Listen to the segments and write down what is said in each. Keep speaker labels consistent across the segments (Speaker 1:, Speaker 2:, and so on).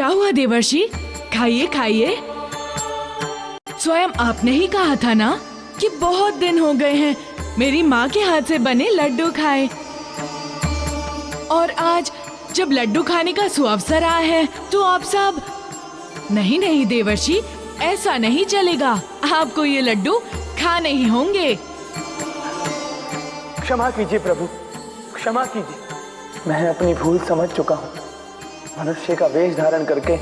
Speaker 1: क्या हुआ देवर्षि? खाइए खाइए। स्वयं आपने ही कहा था ना कि बहुत दिन हो गए हैं मेरी माँ के हाथ से बने लड्डू खाए, और आज जब लड्डू खाने का सुअवसर आया है तो आप सब। नहीं नहीं देवर्षि, ऐसा नहीं चलेगा, आपको ये लड्डू खाने ही होंगे।
Speaker 2: क्षमा कीजिए प्रभु, क्षमा कीजिए। मैं अपनी भूल समझ चुका हूँ। मनुष्य का वेश धारण करके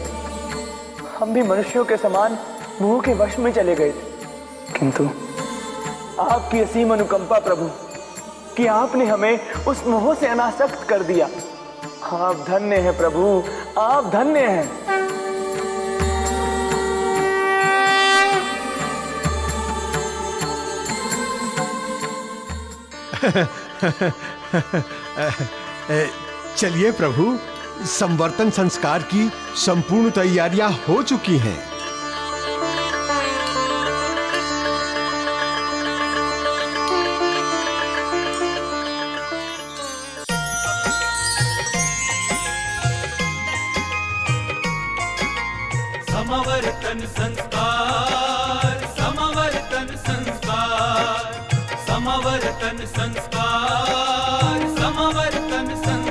Speaker 2: हम भी मनुष्यों के समान मोह के वश में चले गए थे, किंतु आपकी असीम अनुकंपा प्रभु कि आपने हमें उस मोह से अनासक्त कर दिया। आप धन्य हैं प्रभु, आप धन्य हैं।
Speaker 3: चलिए प्रभु, संवर्तन संस्कार की संपूर्ण तैयारियां हो चुकी हैं।
Speaker 4: समवर्तन संस्कार, समवर्तन संस्कार, समवर्तन संस्कार, समवर्तन संस्कार।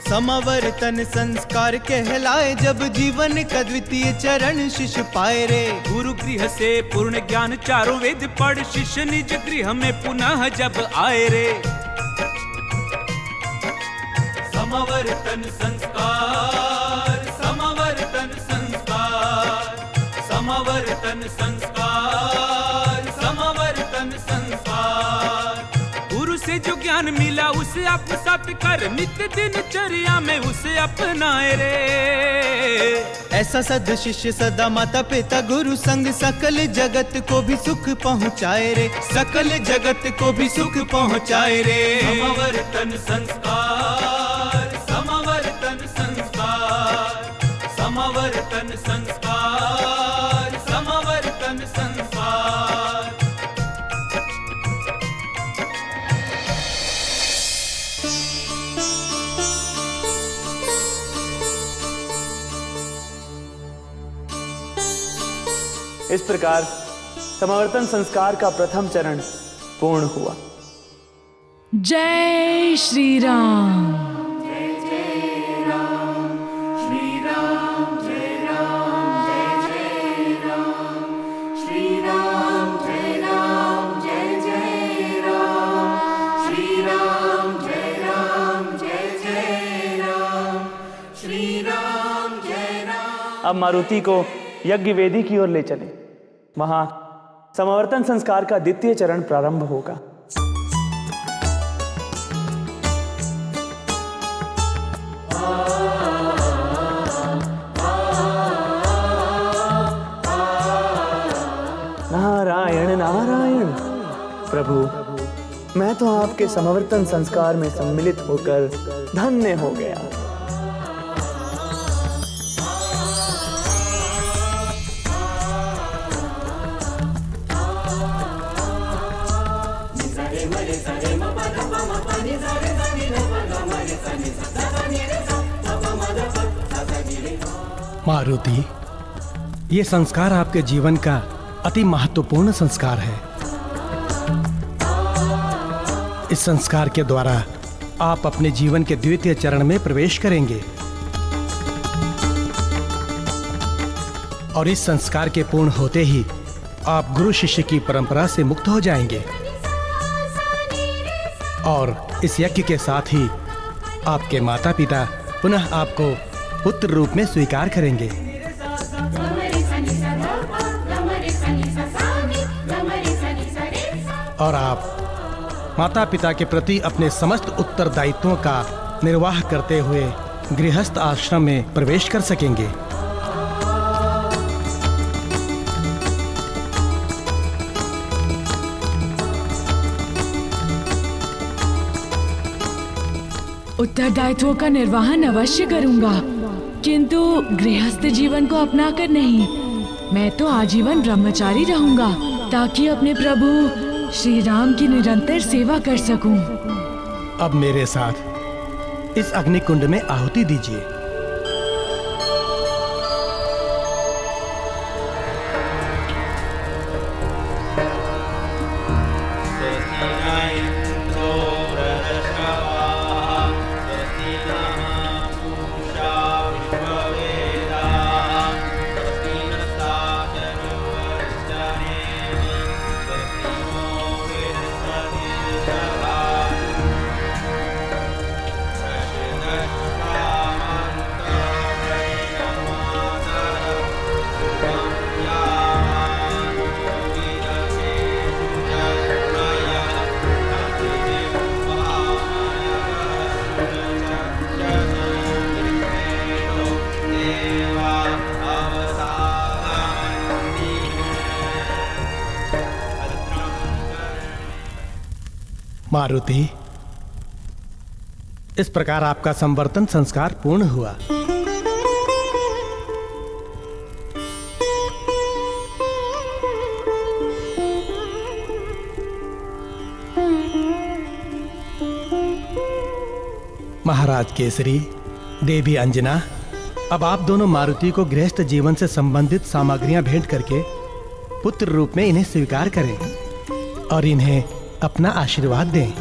Speaker 5: समावर्तन संस्कार कहलाए जब जीवन का द्वितीय चरण शिष्य पाए रे।
Speaker 4: गुरु गृह से पूर्ण ज्ञान चारों वेद पढ़ शिष्य निज गृह में पुनः जब आए रे। समवर्तन संस्कार, समवर्तन संस्कार, समवर्तन संस्कार, समवर्तन संस्कार। गुरु से जो ज्ञान मिला उसे आत्मसात कर नित्य दिनचर्या में उसे अपनाए रे।
Speaker 5: ऐसा सद शिष्य सदा माता पिता गुरु संग सकल जगत को भी सुख पहुँचाए रे।
Speaker 4: सकल जगत को भी सुख पहुँचाए रे। समवर्तन संस्कार, समवर्तन संस्कार, समवर्तन संस्कार, समवर्तन संस्कार।
Speaker 2: इस प्रकार समावर्तन संस्कार का प्रथम चरण पूर्ण हुआ।
Speaker 1: जय श्री राम।
Speaker 2: अब मारुति को यज्ञ वेदी की ओर ले चले, वहां समावर्तन संस्कार का द्वितीय चरण प्रारंभ होगा। नारायण नारायण प्रभु, मैं तो आपके समावर्तन संस्कार में सम्मिलित होकर धन्य हो गया।
Speaker 6: मारुति, ये संस्कार आपके जीवन का अति महत्वपूर्ण संस्कार है। इस संस्कार के द्वारा आप अपने जीवन के द्वितीय चरण में प्रवेश करेंगे और इस संस्कार के पूर्ण होते ही आप गुरु शिष्य की परंपरा से मुक्त हो जाएंगे और इस यज्ञ के साथ ही आपके माता पिता पुनः आपको पुत्र रूप में स्वीकार करेंगे। और आप माता पिता के प्रति अपने समस्त उत्तरदायित्वों का निर्वाह करते हुए गृहस्थ आश्रम में प्रवेश कर सकेंगे।
Speaker 1: उत्तरदायित्वों का निर्वहन अवश्य करूंगा, किंतु गृहस्थ जीवन को अपनाकर नहीं। मैं तो आजीवन ब्रह्मचारी रहूंगा ताकि अपने प्रभु श्री राम की निरंतर सेवा कर सकूं।
Speaker 6: अब मेरे साथ इस अग्निकुंड में आहुति दीजिए। मारुति, इस प्रकार आपका संवर्तन संस्कार पूर्ण हुआ। महाराज केसरी, देवी अंजना, अब आप दोनों मारुति को गृहस्थ जीवन से संबंधित सामग्रियां भेंट करके पुत्र रूप में इन्हें स्वीकार करें और इन्हें अपना आशीर्वाद दें।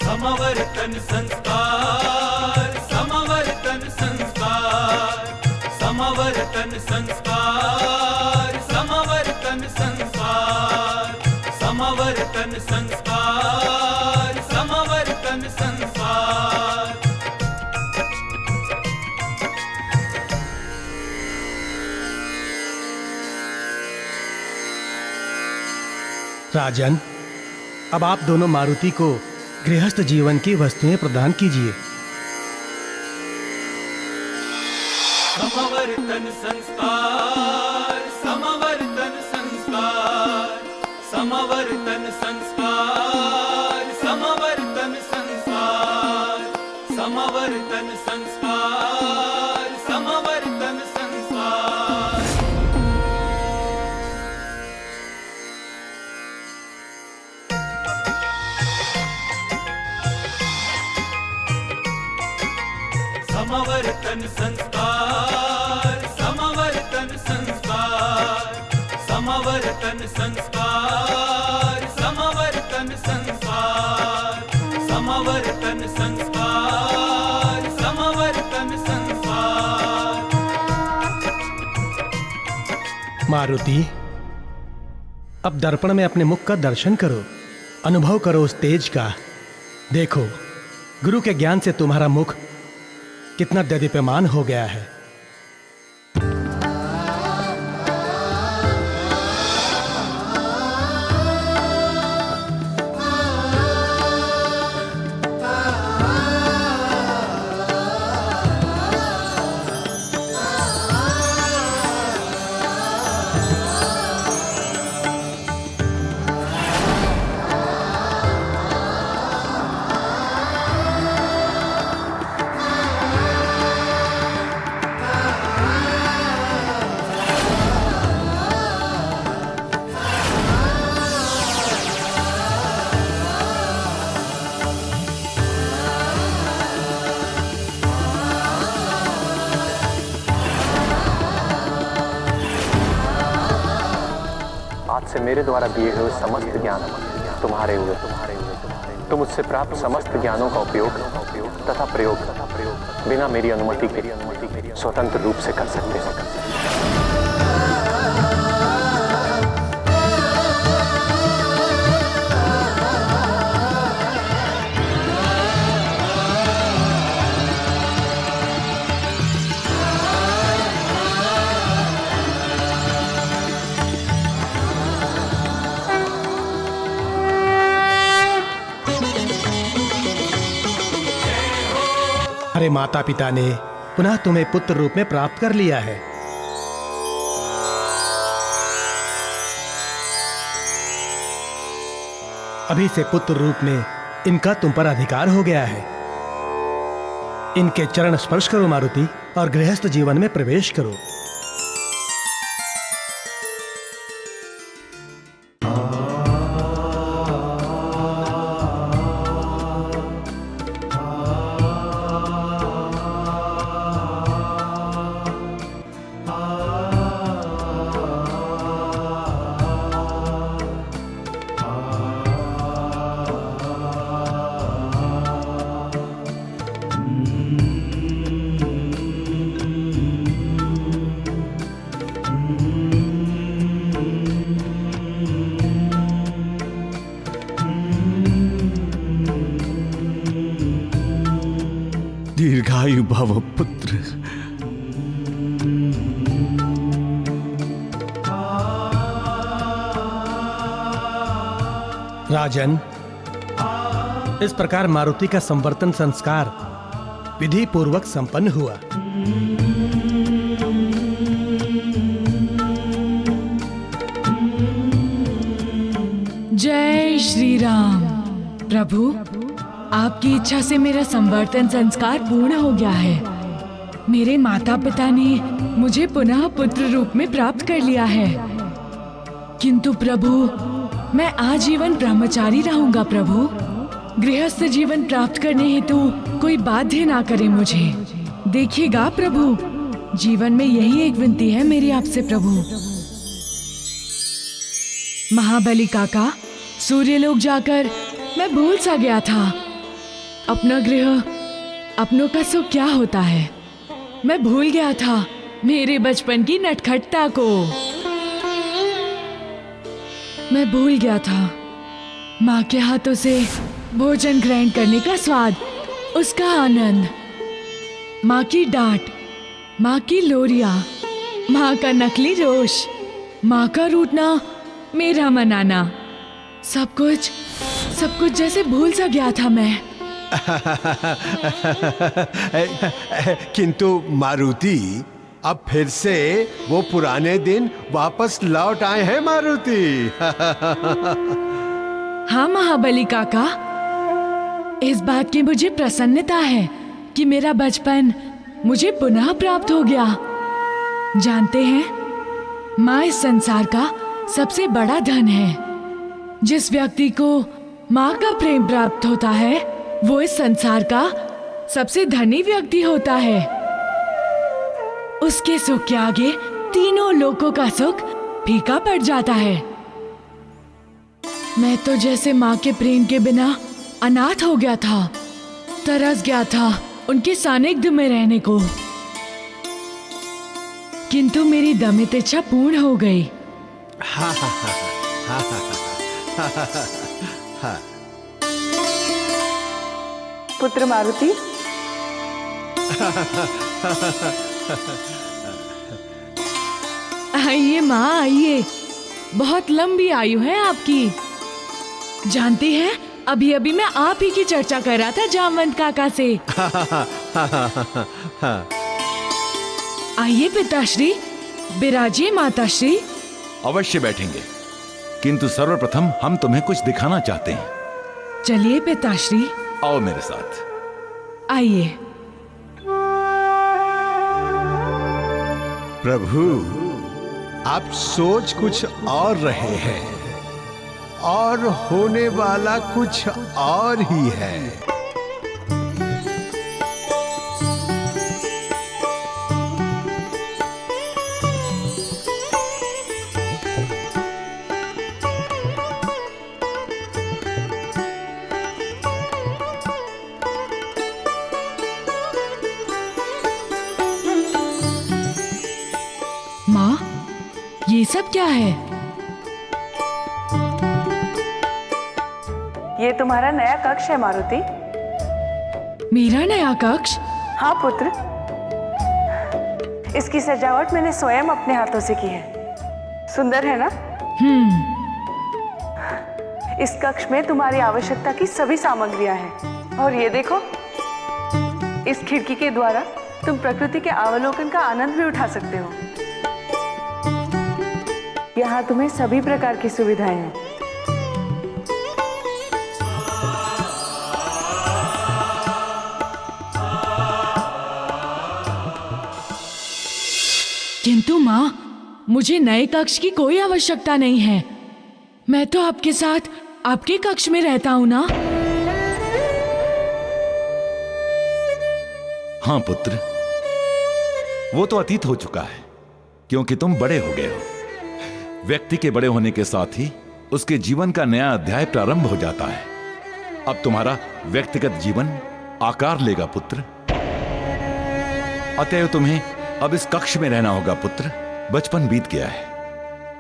Speaker 4: समवर्तन संस्कार, समवर्तन संस्कार, समवर्तन संस्कार, समवर्तन संस्कार, समवर्तन संस्कार, समवर्तन संस्कार।
Speaker 6: राजन, अब आप दोनों मारुति को गृहस्थ जीवन की वस्तुएं प्रदान कीजिए।
Speaker 4: समवर्तन संस्कार, समवर्तन संस्कार, समवर्तन संस्कार, समवर्तन संस्कार, समवर्तन संस्कार, समवर्तन संस्कार। समवर्तन संस्कार, समवर्तन संस्कार, समवर्तन संस्कार, समवर्तन संस्कार, समवर्तन संस्कार, समवर्तन संस्कार।
Speaker 6: मारुति, अब दर्पण में अपने मुख का दर्शन करो, अनुभव करो उस तेज का। देखो, गुरु के ज्ञान से तुम्हारा मुख कितना दीप्यमान हो गया है।
Speaker 2: आज से मेरे द्वारा दिए हुए समस्त ज्ञान तुम्हारे हुए।
Speaker 7: तो मुझसे प्राप्त समस्त ज्ञानों का उपयोग तथा प्रयोग बिना मेरी अनुमति के स्वतंत्र रूप से कर सकते हैं।
Speaker 6: अरे माता पिता ने पुनः तुम्हें पुत्र रूप में प्राप्त कर लिया है। अभी से पुत्र रूप में इनका तुम पर अधिकार हो गया है। इनके चरण स्पर्श करो मारुति और गृहस्थ जीवन में प्रवेश करो।
Speaker 8: दीर्घायु भव पुत्र।
Speaker 6: राजन, इस प्रकार मारुति का संवर्तन संस्कार विधि पूर्वक संपन्न हुआ।
Speaker 1: जय श्री राम। प्रभु, आपकी इच्छा से मेरा संवर्तन संस्कार पूर्ण हो गया है। मेरे माता पिता ने मुझे पुनः पुत्र रूप में प्राप्त कर लिया है। किंतु प्रभु, मैं आजीवन ब्रह्मचारी रहूंगा। प्रभु, गृहस्थ जीवन प्राप्त करने हेतु कोई बाध्य ना करे मुझे। देखिएगा प्रभु, जीवन में यही एक विनती है मेरी आपसे। प्रभु, महाबली काका, सूर्यलोक जाकर मैं भूल सा गया था अपना गृह, अपनों का सुख क्या होता है। मैं भूल गया था मेरे बचपन की नटखटता को। मैं भूल गया था माँ के हाथों से भोजन ग्रहण करने का स्वाद, उसका आनंद, माँ की डांट, माँ की लोरियां, माँ का नकली रोष, माँ का रूठना, मेरा मनाना, सब कुछ जैसे भूल सा गया था मैं।
Speaker 3: किंतु मारुति, अब फिर से वो पुराने दिन वापस लौट आए हैं मारुति।
Speaker 1: हाँ महाबली काका, इस बात की मुझे प्रसन्नता है कि मेरा बचपन मुझे पुनः प्राप्त हो गया। जानते हैं, माँ इस संसार का सबसे बड़ा धन है। जिस व्यक्ति को माँ का प्रेम प्राप्त होता है, वो इस संसार का सबसे धनी व्यक्ति होता है। उसके सुख के आगे तीनों लोकों का सुख फीका पड़ जाता है। मैं तो जैसे माँ के प्रेम के बिना अनाथ हो गया था, तरस गया था उनके सानिध्य में रहने को। किंतु मेरी दमित इच्छा पूर्ण हो गई।
Speaker 9: पुत्र मारुति,
Speaker 1: आइए माँ, आइए। बहुत लंबी आयु है आपकी। जानती हैं, अभी अभी मैं आप ही की चर्चा कर रहा था जामवंत काका से। आइए पिताश्री, बिराजिए माताश्री।
Speaker 8: अवश्य बैठेंगे, किंतु सर्वप्रथम हम तुम्हें कुछ दिखाना चाहते हैं।
Speaker 1: चलिए पिताश्री,
Speaker 8: आओ मेरे साथ।
Speaker 1: आइए।
Speaker 3: प्रभु, आप सोच कुछ और रहे हैं और होने वाला कुछ और ही है।
Speaker 1: ये सब क्या है?
Speaker 9: ये तुम्हारा नया कक्ष है मारुति।
Speaker 1: मेरा नया कक्ष?
Speaker 9: हाँ पुत्र, इसकी सजावट मैंने स्वयं अपने हाथों से की है। सुंदर है ना? इस कक्ष में तुम्हारी आवश्यकता की सभी सामग्रियां हैं। और ये देखो, इस खिड़की के द्वारा तुम प्रकृति के अवलोकन का आनंद भी उठा सकते हो। यहाँ तुम्हें सभी प्रकार की सुविधाएं हैं।
Speaker 1: किंतु माँ, मुझे नए कक्ष की कोई आवश्यकता नहीं है। मैं तो आपके साथ आपके कक्ष में रहता हूँ ना।
Speaker 8: हाँ पुत्र, वो तो अतीत हो चुका है, क्योंकि तुम बड़े हो गए हो। व्यक्ति के बड़े होने के साथ ही उसके जीवन का नया अध्याय प्रारंभ हो जाता है। अब तुम्हारा व्यक्तिगत जीवन आकार लेगा पुत्र। अतएव तुम्हें अब इस कक्ष में रहना होगा पुत्र। बचपन बीत गया है,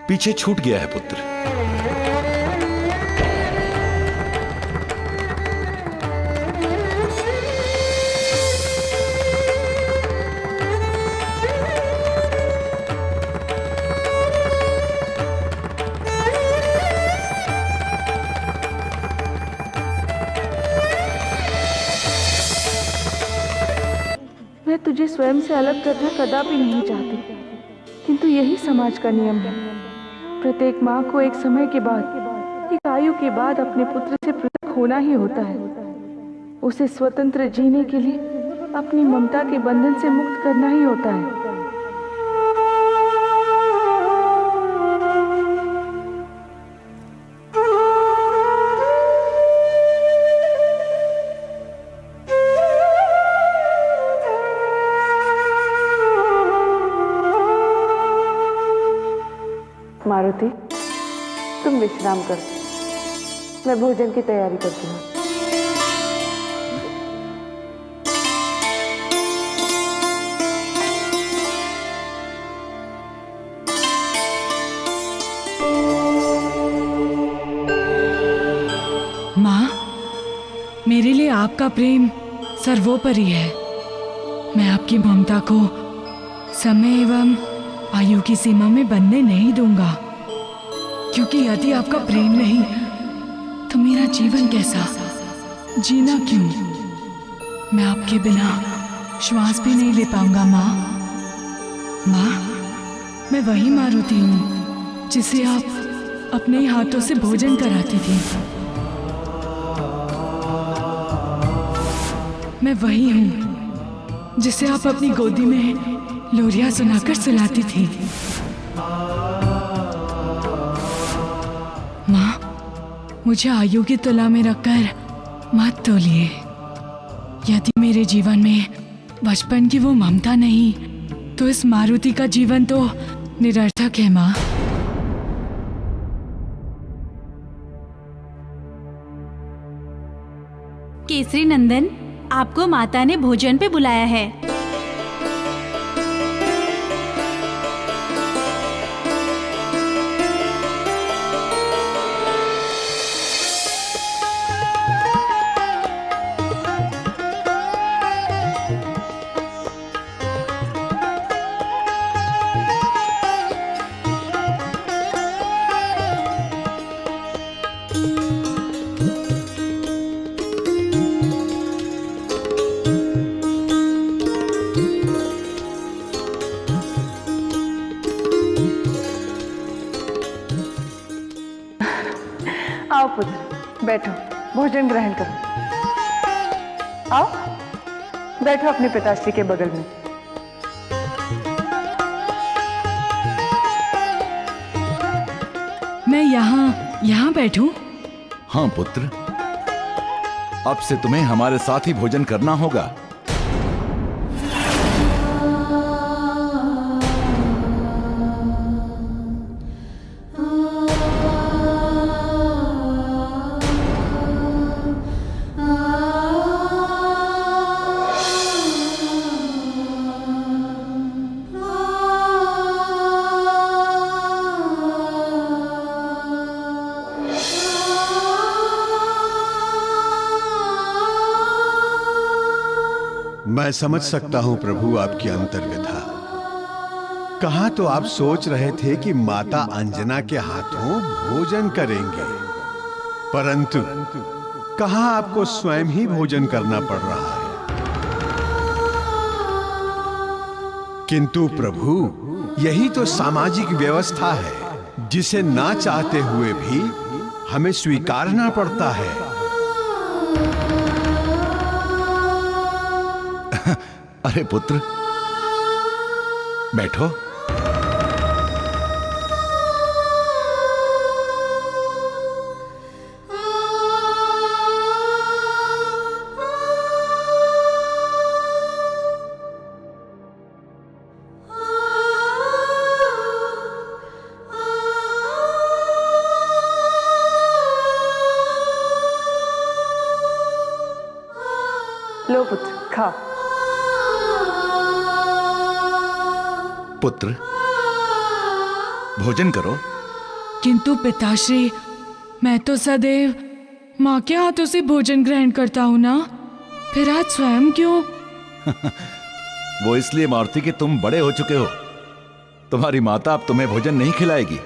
Speaker 8: पीछे छूट गया है पुत्र।
Speaker 9: मैं तुझे स्वयं से अलग करना कदापि नहीं चाहती, किंतु यही समाज का नियम है। प्रत्येक माँ को एक समय के बाद, एक आयु के बाद अपने पुत्र से पृथक होना ही होता है। उसे स्वतंत्र जीने के लिए अपनी ममता के बंधन से मुक्त करना ही होता है। मारुति, तुम विश्राम करो, मैं भोजन की तैयारी करती हूँ।
Speaker 1: माँ, मेरे लिए आपका प्रेम सर्वोपरि है। मैं आपकी ममता को समय एवं आयु की सीमा में बनने नहीं दूंगा, क्योंकि यदि आपका प्रेम नहीं तो मेरा जीवन कैसा, जीना क्यों? मैं आपके बिना श्वास भी नहीं ले पाऊंगा माँ। माँ, मैं वही मारुति हूँ जिसे आप अपने ही हाथों से भोजन कराती थी। मैं वही हूँ जिसे आप अपनी गोदी में लोरियां सुनाकर सुलाती थी। माँ, मुझे आयु की तुला में रखकर मत तोलिए। यदि मेरे जीवन में बचपन की वो ममता नहीं, तो इस मारुति का जीवन तो निरर्थक है माँ।
Speaker 10: केसरी नंदन, आपको माता ने भोजन पे बुलाया है।
Speaker 9: आओ पुत्र, बैठो, भोजन ग्रहण करो। आओ, बैठो अपने पिताश्री के बगल में।
Speaker 1: मैं यहाँ बैठूं?
Speaker 8: हाँ पुत्र, अब से तुम्हें हमारे साथ ही भोजन करना होगा।
Speaker 3: मैं समझ सकता हूं प्रभु आपकी अंतर्व्यथा। कहां तो आप सोच रहे थे कि माता अंजना के हाथों भोजन करेंगे, परंतु कहां आपको स्वयं ही भोजन करना पड़ रहा है। किंतु प्रभु, यही तो सामाजिक व्यवस्था है जिसे ना चाहते हुए भी हमें स्वीकारना पड़ता है।
Speaker 8: अरे पुत्र, बैठो।
Speaker 9: लो पुत्र, खा।
Speaker 8: पुत्र, भोजन करो।
Speaker 1: किंतु पिताश्री, मैं तो सदैव माँ के हाथों से भोजन ग्रहण करता हूँ ना, फिर आज स्वयं क्यों?
Speaker 8: वो इसलिए मारुति कि तुम बड़े हो चुके हो। तुम्हारी माता अब तुम्हें भोजन नहीं खिलाएगी।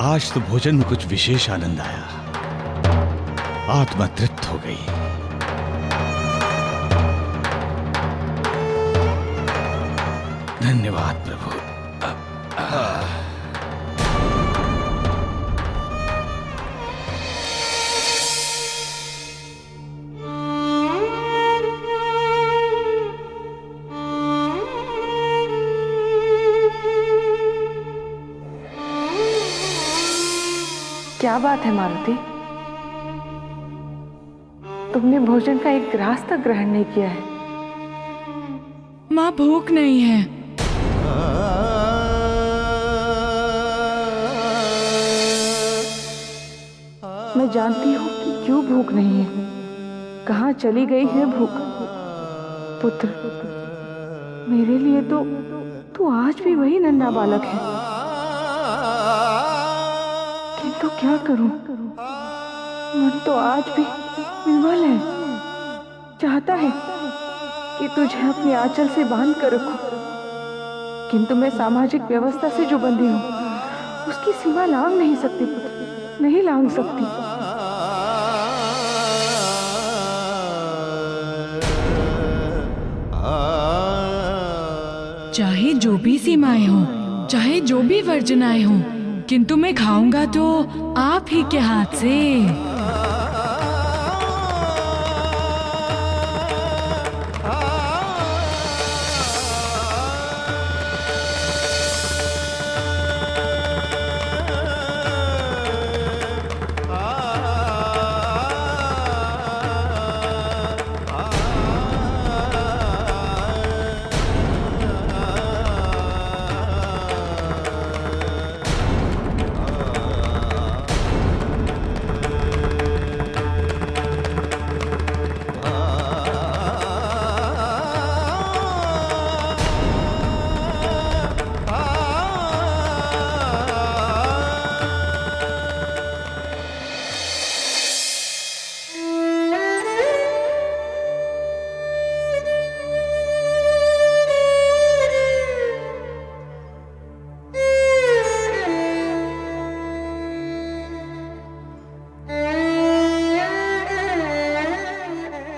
Speaker 11: आज तो भोजन में कुछ विशेष आनंद आया, आत्मा तृप्त हो गई। धन्यवाद प्रभु।
Speaker 9: क्या बात है मारुति, तुमने भोजन का एक ग्रास तक ग्रहण नहीं किया है।
Speaker 1: माँ, भूख नहीं है।
Speaker 9: मैं जानती हूँ कि क्यों भूख नहीं है, कहाँ चली गई है भूख। पुत्र, मेरे लिए तो तू आज भी वही नन्हा बालक है, किंतु क्या करूं, मन तो आज भी विवल है। चाहता है कि तुझे अपने आंचल से बांध कर रखूं, किंतु मैं सामाजिक व्यवस्था से जो बंधी हूं, उसकी सीमा लांघ नहीं सकती पुत्र, नहीं लांघ सकती।
Speaker 1: चाहे जो भी सीमाएं हों, चाहे जो भी वर्जनाएं हों, किंतु मैं खाऊंगा तो आप ही के हाथ से।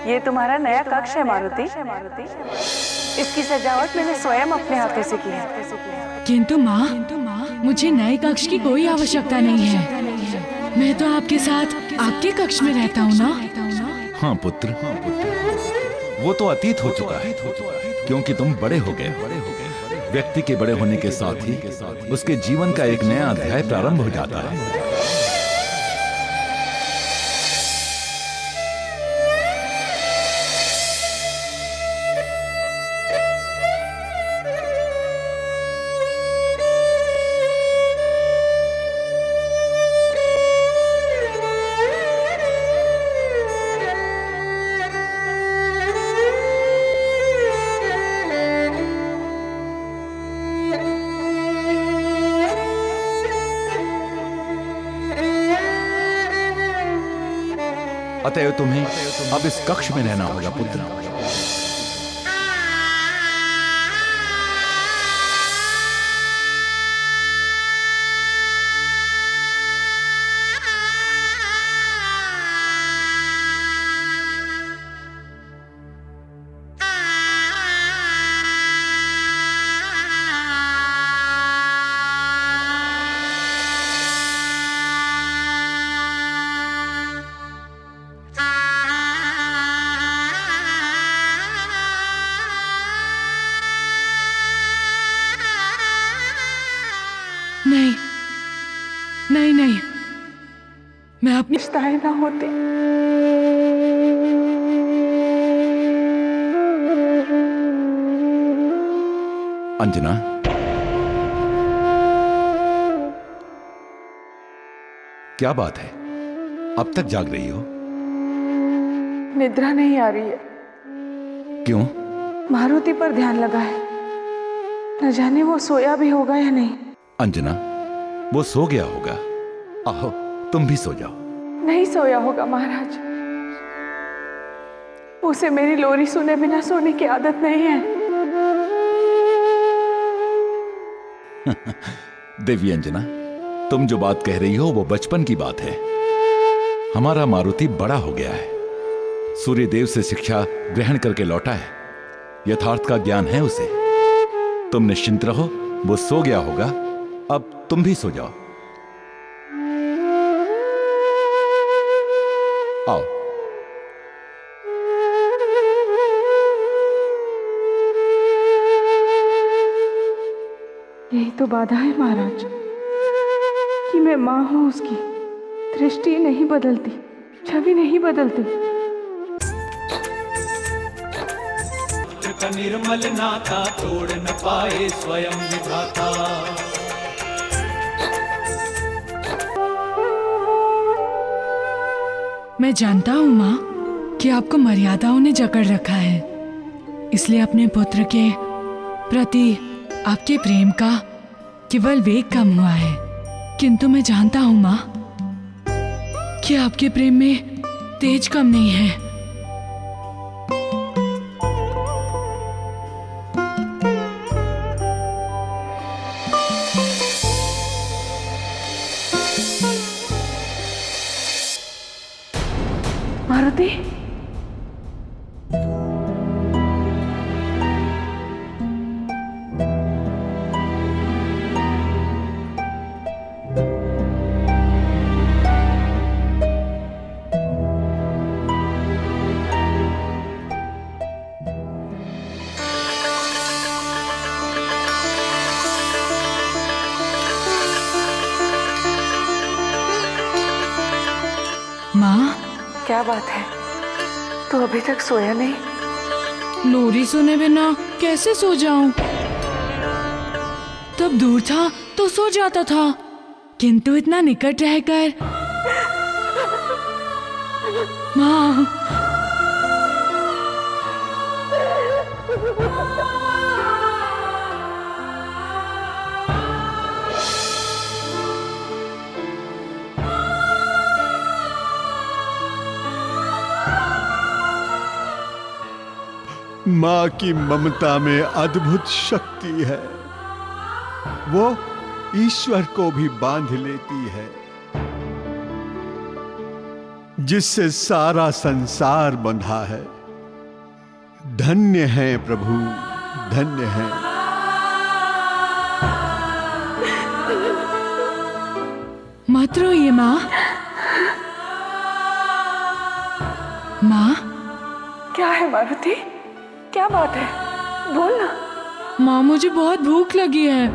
Speaker 9: ये तुम्हारा नया कक्ष है मारुति। इसकी सजावट मैंने स्वयं अपने हाथों से की है।
Speaker 1: किंतु माँ, मुझे नए कक्ष की कोई आवश्यकता नहीं है। मैं तो आपके साथ आपके कक्ष में रहता हूँ ना।
Speaker 8: हाँ पुत्र, वो तो अतीत हो चुका है, क्योंकि तुम बड़े हो गए। व्यक्ति के बड़े होने के साथ ही उसके जीवन का एक नया अध्याय प्रारंभ हो जाता है। अतएव तुम्हें अब इस कक्ष में रहना होगा पुत्र।
Speaker 1: नहीं, मैं अपनी
Speaker 9: रिश्ताएं ना होते।
Speaker 8: अंजना, क्या बात है? अब तक जाग रही हो?
Speaker 9: निद्रा नहीं आ रही है।
Speaker 8: क्यों?
Speaker 9: मारुति पर ध्यान लगा है, न जाने वो सोया भी होगा या नहीं।
Speaker 8: अंजना, वो सो गया होगा। आओ, तुम भी सो जाओ।
Speaker 9: नहीं सोया होगा महाराज। उसे मेरी लोरी सुने बिना सोने की आदत नहीं है।
Speaker 8: देवी अंजना, तुम जो बात कह रही हो वो बचपन की बात है। हमारा मारुति बड़ा हो गया है, सूर्यदेव से शिक्षा ग्रहण करके लौटा है, यथार्थ का ज्ञान है उसे। तुम निश्चिंत रहो, वो सो गया होगा। अब तुम भी सो जाओ। आओ।
Speaker 9: यही तो बाधा है महाराज कि मैं माँ हूँ उसकी। दृष्टि नहीं बदलती, छवि नहीं बदलती।
Speaker 4: का निर्मल नाता तोड़ न पाए स्वयं विधाता।
Speaker 1: मैं जानता हूँ माँ कि आपको मर्यादाओं ने जकड़ रखा है, इसलिए अपने पुत्र के प्रति आपके प्रेम का केवल वेग कम हुआ है। किंतु मैं जानता हूँ माँ कि आपके प्रेम में तेज कम नहीं है।
Speaker 9: मारुति,
Speaker 1: माँ,
Speaker 9: क्या बात है? तू अभी तक सोया नहीं?
Speaker 1: लोरी सुने बिना कैसे सो जाऊं? तब दूर था तो सो जाता था, किंतु इतना निकट रहकर माँ।
Speaker 3: माँ की ममता में अद्भुत शक्ति है। वो ईश्वर को भी बांध लेती है, जिससे सारा संसार बंधा है। धन्य है प्रभु, धन्य है।
Speaker 1: मत रोइए माँ। माँ,
Speaker 9: क्या है मारुति? क्या बात है? बोल ना।
Speaker 1: माँ मुझे बहुत भूख लगी है।